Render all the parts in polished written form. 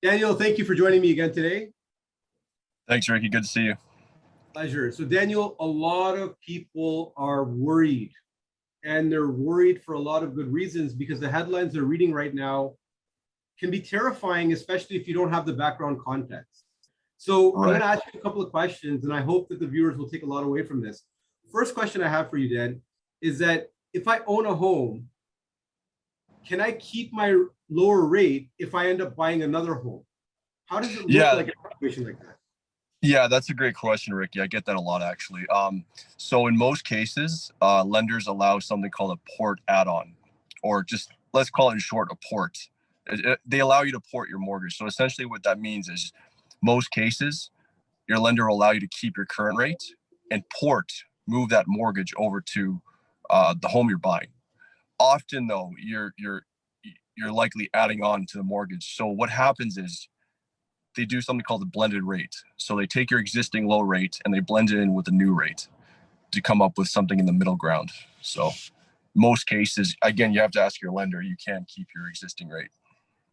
Daniel, thank you for joining me again today. Thanks, Ricky. Good to see you. Pleasure. So, Daniel, a lot of people are worried, and they're worried for a lot of good reasons because the headlines they're reading right now can be terrifying, especially if you don't have the background context. So, I'm going Right. to ask you a couple of questions, and I hope that the viewers will take a lot away from this. First question I have for you, Dan, is that if I own a home, can I keep my lower rate if I end up buying another home? How does it look Yeah, like in a situation like that? yeah, that's a great question, Ricky. I get that a lot actually. So in most cases, lenders allow something called a port add-on, or just let's call it in short a port. They allow you to port your mortgage. So essentially, what that means is, most cases, your lender will allow you to keep your current rate and move that mortgage over to the home you're buying. Often, though, you're likely adding on to the mortgage. So what happens is they do something called the blended rate. So they take your existing low rate and they blend it in with the new rate to come up with something in the middle ground. So most cases, again, you have to ask your lender. You can keep your existing rate.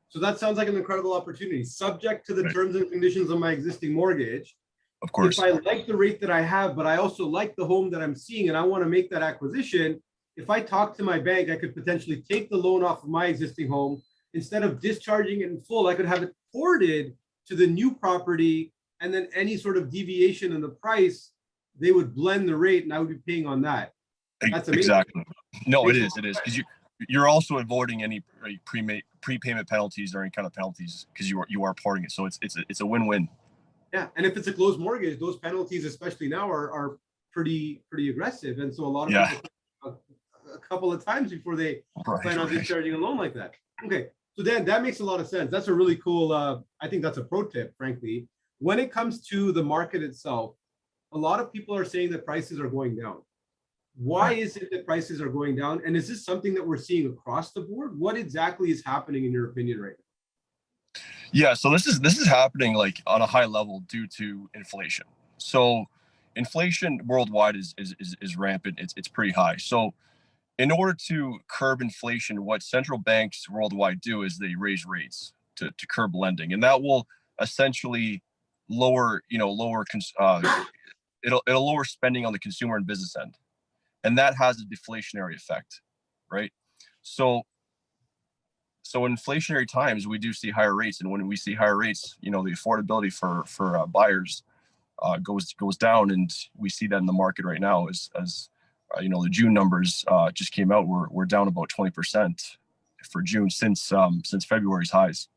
So that sounds like an incredible opportunity. Subject to the Right. terms and conditions of my existing mortgage, Of if course. I like the rate that I have, but I also like the home that I'm seeing and I want to make that acquisition, if I talk to my bank, I could potentially take the loan off of my existing home. Instead of discharging it in full, I could have it ported to the new property, and then any sort of deviation in the price, they would blend the rate and I would be paying on that. That's amazing. Exactly. No, it Makes a is. lot It is of because you're also avoiding any prepayment penalties or any kind of penalties because you are porting it. So it's a win-win. Yeah, and if it's a closed mortgage, those penalties, especially now, are pretty aggressive, and so a lot of Yeah. people a couple of times before they Right. plan on Right. discharging a loan like that. Okay, so then that makes a lot of sense. That's a really cool. I think that's a pro tip, frankly. When it comes to the market itself, a lot of people are saying that prices are going down. Why Right. is it that prices are going down? And is this something that we're seeing across the board? What exactly is happening in your opinion right Yeah, so this is happening like on a high level due to inflation. So inflation worldwide is rampant. It's pretty high. So in order to curb inflation, what central banks worldwide do is they raise rates to curb lending, and that will essentially lower it'll lower spending on the consumer and business end, and that has a deflationary effect, right? So so in inflationary times, we do see higher rates, and when we see higher rates, the affordability for buyers goes down, and we see that in the market right now. The June numbers just came out. We're down about 20% for June since February's highs.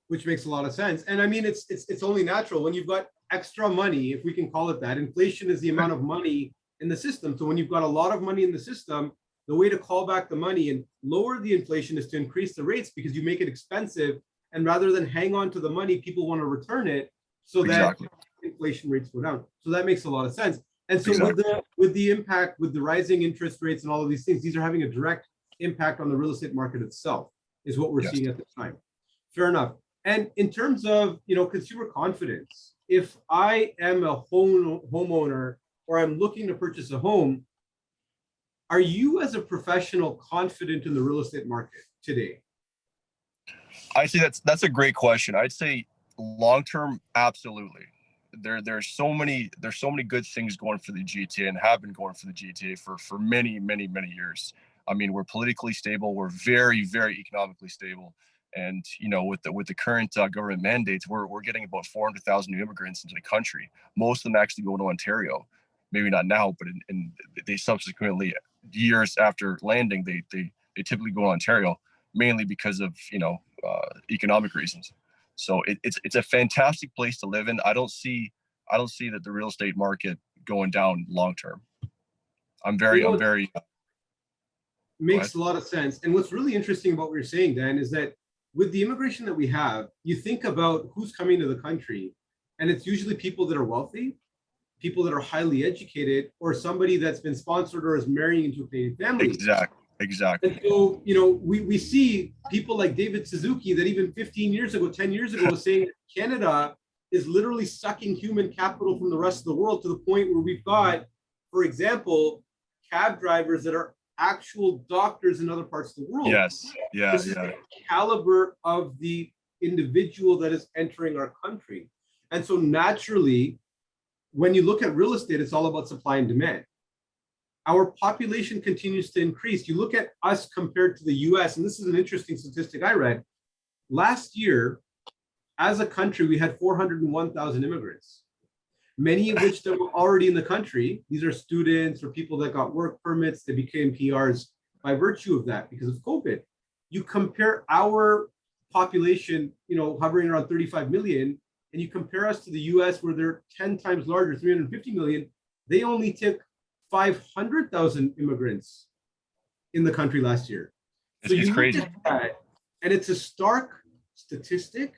which makes a lot of sense. And I mean, it's only natural when you've got extra money, if we can call it that. Inflation is the amount of money in the system. So when you've got a lot of money in the system, the way to call back the money and lower the inflation is to increase the rates because you make it expensive. And rather than hang on to the money, people want to return it so that Exactly. inflation rates go down. So that makes a lot of sense. And so with Exactly. the impact with the rising interest rates and all of these things, these are having a direct impact on the real estate market itself, is what we're Yes. seeing at the time. Fair enough. And in terms of consumer confidence, if I am a homeowner or I'm looking to purchase a home, are you as a professional confident in the real estate market today? I say that's a great question. I'd say long term, absolutely. There's so many good things going for the GTA and have been going for the GTA for many years. I mean, we're politically stable. We're very economically stable. And with the current government mandates, we're getting about 400,000 new immigrants into the country. Most of them actually go to Ontario. Maybe not now, but they subsequently, years after landing, they typically go to Ontario, mainly because of economic reasons. So it's a fantastic place to live in. I don't see that the real estate market going down long term. I'm You very know, I'm it very Go ahead. makes a lot of sense. And what's really interesting about what you're saying, Dan, is that with the immigration that we have, you think about who's coming to the country, and it's usually people that are wealthy, people that are highly educated, or somebody that's been sponsored or is marrying into a Canadian family. Exactly. And so, we see people like David Suzuki that even 15 years ago, 10 years ago, was saying that Canada is literally sucking human capital from the rest of the world to the point where we've got, for example, cab drivers that are actual doctors in other parts of the world. Yes. Yeah. This is Yeah. the caliber of the individual that is entering our country. And so naturally, when you look at real estate, it's all about supply and demand. Our population continues to increase. You look at us compared to the US, and this is an interesting statistic I read. Last year, as a country, we had 401,000 immigrants, many of which that were already in the country. These are students or people that got work permits, they became PRs by virtue of that because of COVID. You compare our population, hovering around 35 million, and you compare us to the US where they're 10 times larger, 350 million, they only took 500,000 immigrants in the country last year. So It's you look crazy. at that, and it's a stark statistic,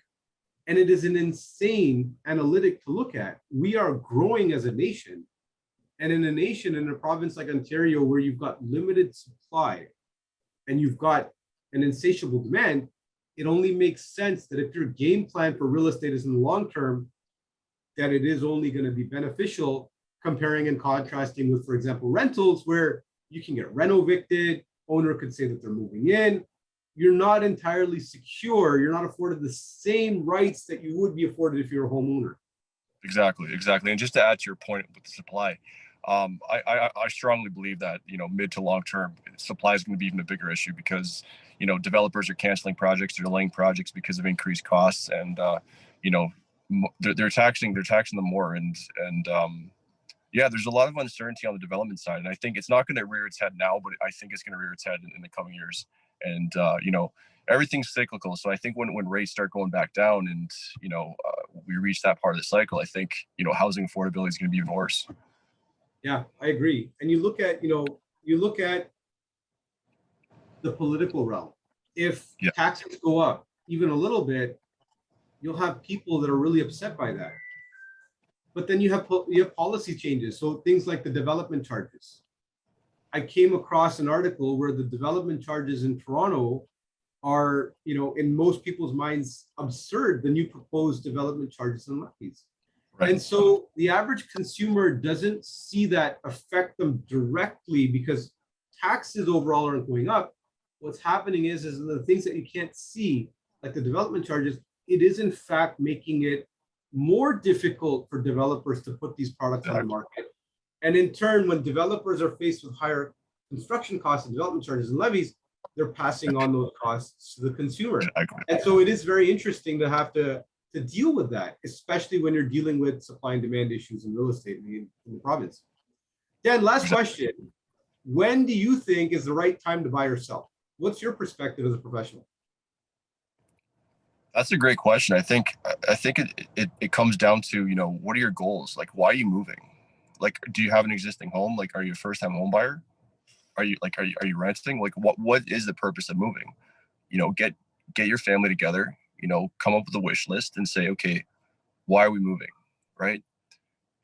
and it is an insane analytic to look at. We are growing as a nation, and in a nation, in a province like Ontario, where you've got limited supply and you've got an insatiable demand, it only makes sense that if your game plan for real estate is in the long term, that it is only going to be beneficial, comparing and contrasting with, for example, rentals, where you can get rent evicted, owner could say that they're moving in. You're not entirely secure. You're not afforded the same rights that you would be afforded if you're a homeowner. Exactly. And just to add to your point with the supply, I strongly believe that mid to long term supply is going to be even a bigger issue because developers are canceling projects, they're delaying projects because of increased costs, and they're taxing them more, and yeah, there's a lot of uncertainty on the development side, and I think it's not going to rear its head now, but I think it's going to rear its head in the coming years. And everything's cyclical, so I think when rates start going back down, and we reach that part of the cycle, I think housing affordability is going to be even worse. Yeah, I agree. And you look at the political realm. If Yeah. taxes go up even a little bit, you'll have people that are really upset by that. But then you have policy changes. So things like the development charges. I came across an article where the development charges in Toronto are, in most people's minds, absurd, the new proposed development charges and levies. Right. And so the average consumer doesn't see that affect them directly because taxes overall aren't going up. What's happening is the things that you can't see, like the development charges, it is in fact making it more difficult for developers to put these products on the market. And in turn, when developers are faced with higher construction costs and development charges and levies, they're passing on those costs to the consumer. Exactly. And so it is very interesting to have to deal with that, especially when you're dealing with supply and demand issues in real estate in the province. Dan, last question. When do you think is the right time to buy or sell? What's your perspective as a professional? That's a great question. I think it comes down to, what are your goals? Like, why are you moving? Like, do you have an existing home? Like, are you a first-time home buyer? Are you renting? Like, what is the purpose of moving? Get your family together, come up with a wish list and say, okay, why are we moving? Right.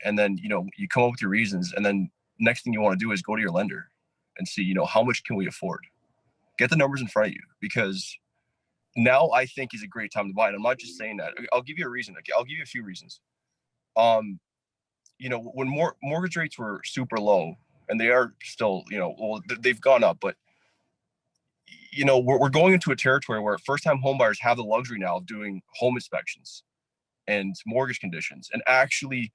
And then, you come up with your reasons, and then next thing you want to do is go to your lender and see, how much can we afford? Get the numbers in front of you, because now I think is a great time to buy it. I'm not just saying that. I'll give you a reason. I'll give you a few reasons. When mortgage rates were super low, and they are still, they've gone up, but we're going into a territory where first-time homebuyers have the luxury now of doing home inspections and mortgage conditions, and actually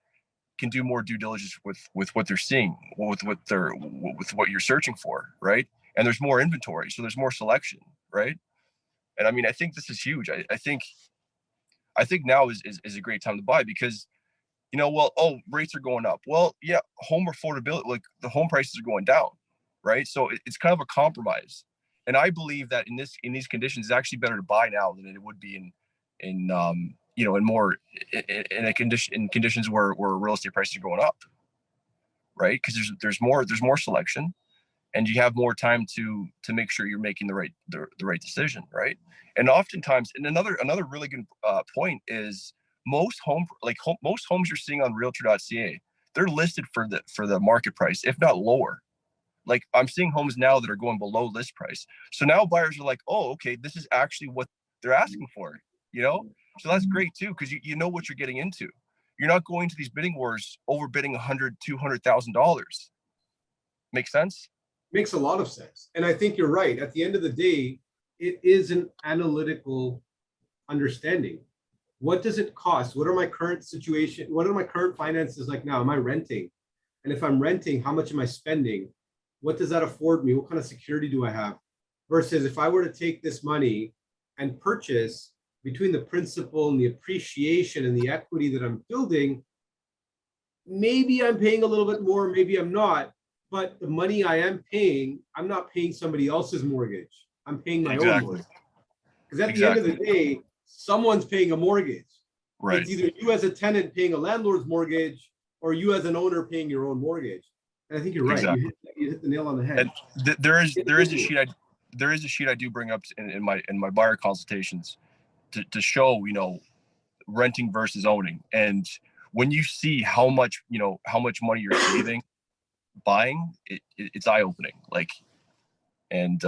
can do more due diligence with what they're seeing, with what you're searching for, right? And there's more inventory, so there's more selection, right? And I mean, I think this is huge. I think now is a great time to buy, because rates are going up. Well, yeah, home affordability, like the home prices are going down, right? So it's kind of a compromise. And I believe that in these conditions, it's actually better to buy now than it would be in conditions where real estate prices are going up, right? Because there's more selection, and you have more time to make sure you're making the right decision, right? And oftentimes, and another really good point is, most homes you're seeing on Realtor.ca, they're listed for the market price, if not lower. Like, I'm seeing homes now that are going below list price. So now buyers are like, oh, okay, this is actually what they're asking for, So that's great too, because you know what you're getting into. You're not going to these bidding wars overbidding $100,000, $200,000. Make sense? Makes a lot of sense. And I think you're right. At the end of the day, it is an analytical understanding. What does it cost? What are my current situation? What are my current finances like now? Am I renting? And if I'm renting, how much am I spending? What does that afford me? What kind of security do I have? Versus if I were to take this money and purchase, between the principal and the appreciation and the equity that I'm building, maybe I'm paying a little bit more, maybe I'm not, but the money I am paying, I'm not paying somebody else's mortgage. I'm paying my own Exactly. mortgage. Because at the end of the day, someone's paying a mortgage. Right. It's either you as a tenant paying a landlord's mortgage or you as an owner paying your own mortgage. And I think you're right. Exactly. You hit the nail on the head. And there is a sheet I do bring up in my buyer consultations to show, you know, renting versus owning. And when you see how much money you're saving buying, it's eye opening. Like, and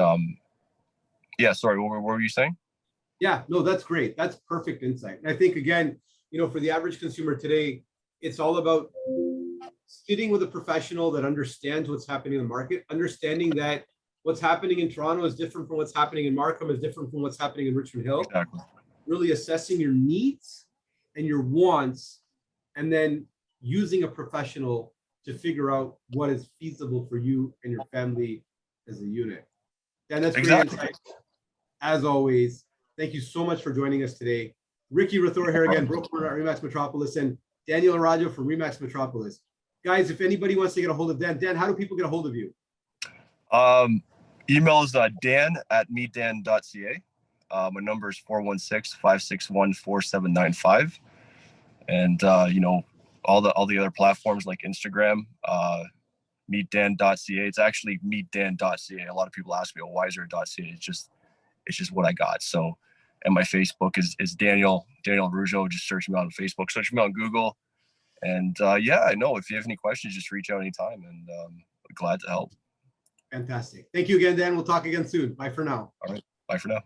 yeah, sorry, what were you saying? Yeah, no, that's great. That's perfect insight. And I think, again, you know, for the average consumer today, it's all about sitting with a professional that understands what's happening in the market, understanding that what's happening in Toronto is different from what's happening in Markham, is different from what's happening in Richmond Hill. Exactly. Really assessing your needs and your wants, and then using a professional to figure out what is feasible for you and your family as a unit. And that's great insight. As always, thank you so much for joining us today. Ricky Rathor here again, broker at Remax Metropolis, and Daniel Arajo from Remax Metropolis. Guys, if anybody wants to get a hold of Dan, how do people get a hold of you? Email is dan@meetdan.ca. My number is 416-561-4795. And you know, all the other platforms like Instagram, meetdan.ca. It's actually meetdan.ca. A lot of people ask me, oh, why is there a .ca? It's just what I got. So, and my Facebook is Daniel Arajo. Just search me out on Facebook, search me on Google. And yeah, I know if you have any questions, just reach out anytime, and we're glad to help. Fantastic. Thank you again, Dan. We'll talk again soon. Bye for now. All right. Bye for now.